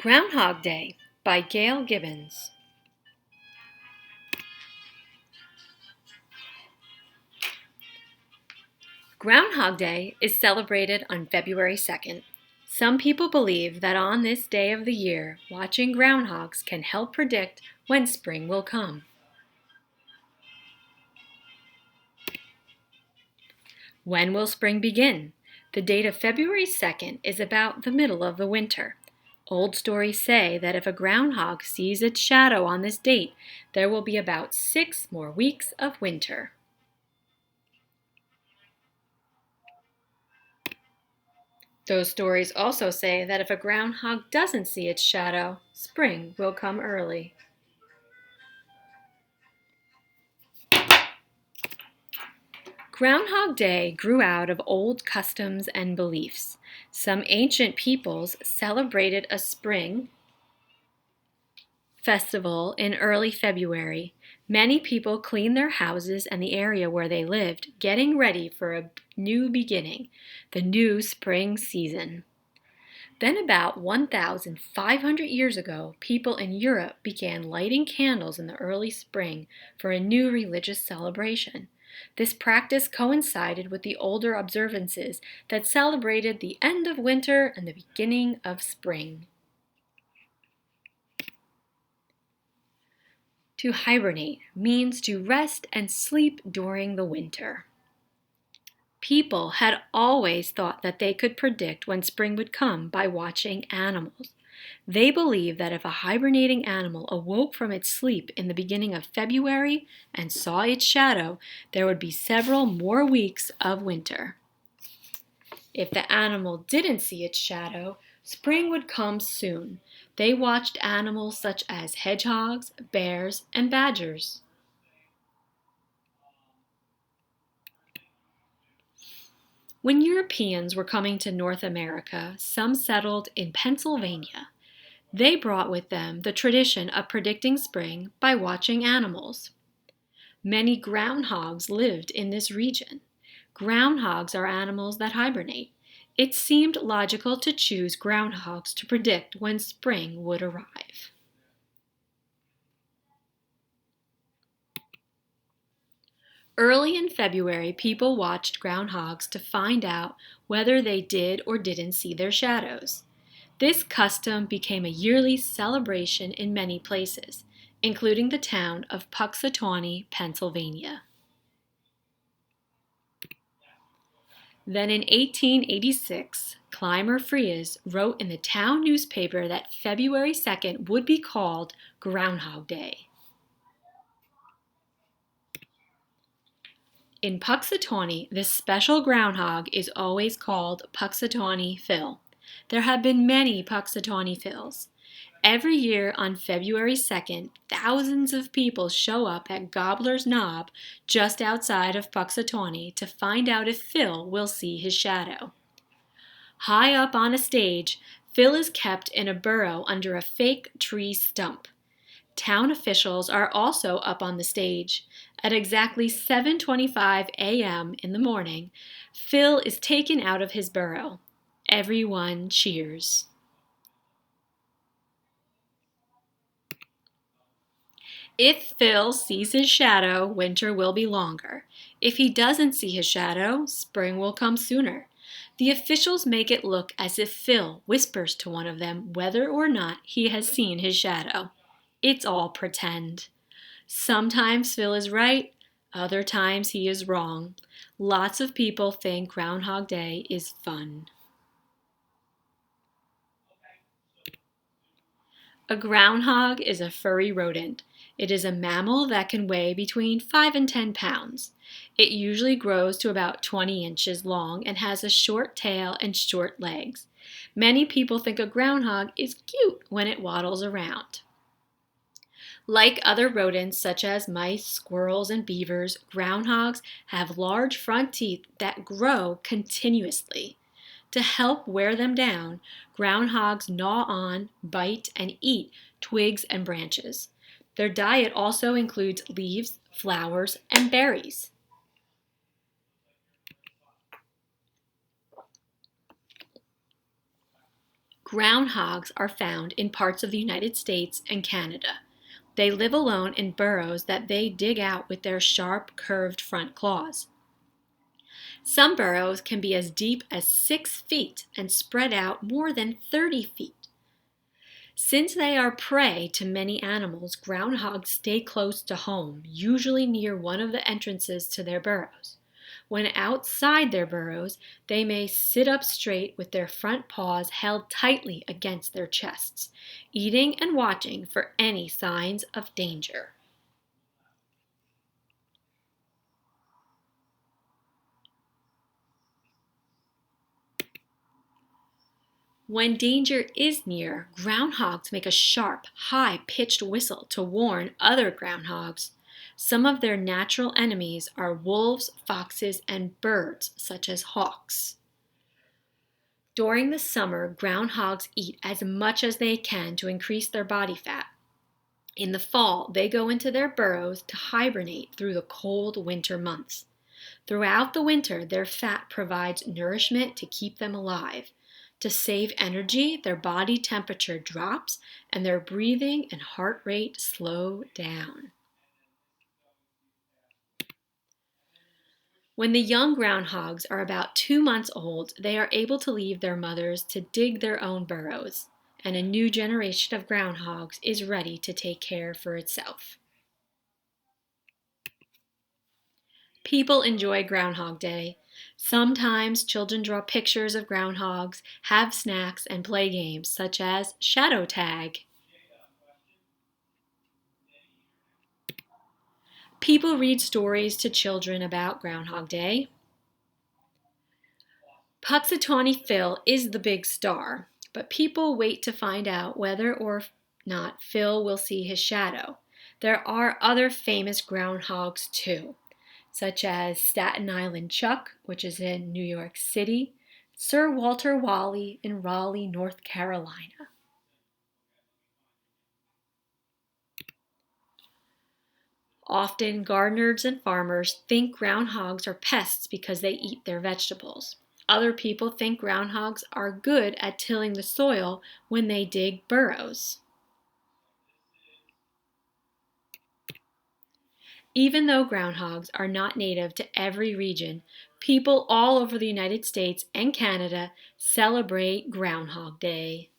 Groundhog Day by Gail Gibbons. Groundhog Day is celebrated on February 2nd. Some people believe that on this day of the year, watching groundhogs can help predict when spring will come. When will spring begin? The date of February 2nd is about the middle of the winter. Old stories say that if a groundhog sees its shadow on this date, there will be about 6 more weeks of winter. Those stories also say that if a groundhog doesn't see its shadow, spring will come early. Groundhog Day grew out of old customs and beliefs. Some ancient peoples celebrated a spring festival in early February. Many people cleaned their houses and the area where they lived, getting ready for a new beginning, the new spring season. Then about 1,500 years ago, people in Europe began lighting candles in the early spring for a new religious celebration. This practice coincided with the older observances that celebrated the end of winter and the beginning of spring. To hibernate means to rest and sleep during the winter. People had always thought that they could predict when spring would come by watching animals. They believed that if a hibernating animal awoke from its sleep in the beginning of February and saw its shadow, there would be several more weeks of winter. If the animal didn't see its shadow, spring would come soon. They watched animals such as hedgehogs, bears, and badgers. When Europeans were coming to North America, some settled in Pennsylvania. They brought with them the tradition of predicting spring by watching animals. Many groundhogs lived in this region. Groundhogs are animals that hibernate. It seemed logical to choose groundhogs to predict when spring would arrive. Early in February, people watched groundhogs to find out whether they did or didn't see their shadows. This custom became a yearly celebration in many places, including the town of Puxatawney, Pennsylvania. Then in 1886, climber Frey wrote in the town newspaper that February 2nd would be called Groundhog Day. In Puxatawney, this special groundhog is always called Puxatawney Phil. There have been many Puxatawney Phils. Every year on February 2nd, thousands of people show up at Gobbler's Knob just outside of Puxatawney to find out if Phil will see his shadow. High up on a stage, Phil is kept in a burrow under a fake tree stump. Town officials are also up on the stage. At exactly 7:25 a.m. in the morning, Phil is taken out of his burrow. Everyone cheers. If Phil sees his shadow, winter will be longer. If he doesn't see his shadow, spring will come sooner. The officials make it look as if Phil whispers to one of them whether or not he has seen his shadow. It's all pretend. Sometimes Phil is right, other times he is wrong. Lots of people think Groundhog Day is fun. A groundhog is a furry rodent. It is a mammal that can weigh between 5 and 10 pounds. It usually grows to about 20 inches long and has a short tail and short legs. Many people think a groundhog is cute when it waddles around. Like other rodents such as mice, squirrels, and beavers, groundhogs have large front teeth that grow continuously. To help wear them down, groundhogs gnaw on, bite, and eat twigs and branches. Their diet also includes leaves, flowers, and berries. Groundhogs are found in parts of the United States and Canada. They live alone in burrows that they dig out with their sharp, curved front claws. Some burrows can be as deep as 6 feet and spread out more than 30 feet. Since they are prey to many animals, groundhogs stay close to home, usually near one of the entrances to their burrows. When outside their burrows, they may sit up straight with their front paws held tightly against their chests, eating and watching for any signs of danger. When danger is near, groundhogs make a sharp, high-pitched whistle to warn other groundhogs. Some of their natural enemies are wolves, foxes, and birds, such as hawks. During the summer, groundhogs eat as much as they can to increase their body fat. In the fall, they go into their burrows to hibernate through the cold winter months. Throughout the winter, their fat provides nourishment to keep them alive. To save energy, their body temperature drops and their breathing and heart rate slow down. When the young groundhogs are about 2 months old, they are able to leave their mothers to dig their own burrows, and a new generation of groundhogs is ready to take care for itself. People enjoy Groundhog Day. Sometimes children draw pictures of groundhogs, have snacks, and play games such as shadow tag. People read stories to children about Groundhog Day. Puxatawny Phil is the big star, but people wait to find out whether or not Phil will see his shadow. There are other famous groundhogs too, such as Staten Island Chuck, which is in New York City, Sir Walter Raleigh in Raleigh, North Carolina. Often, gardeners and farmers think groundhogs are pests because they eat their vegetables. Other people think groundhogs are good at tilling the soil when they dig burrows. Even though groundhogs are not native to every region, people all over the United States and Canada celebrate Groundhog Day.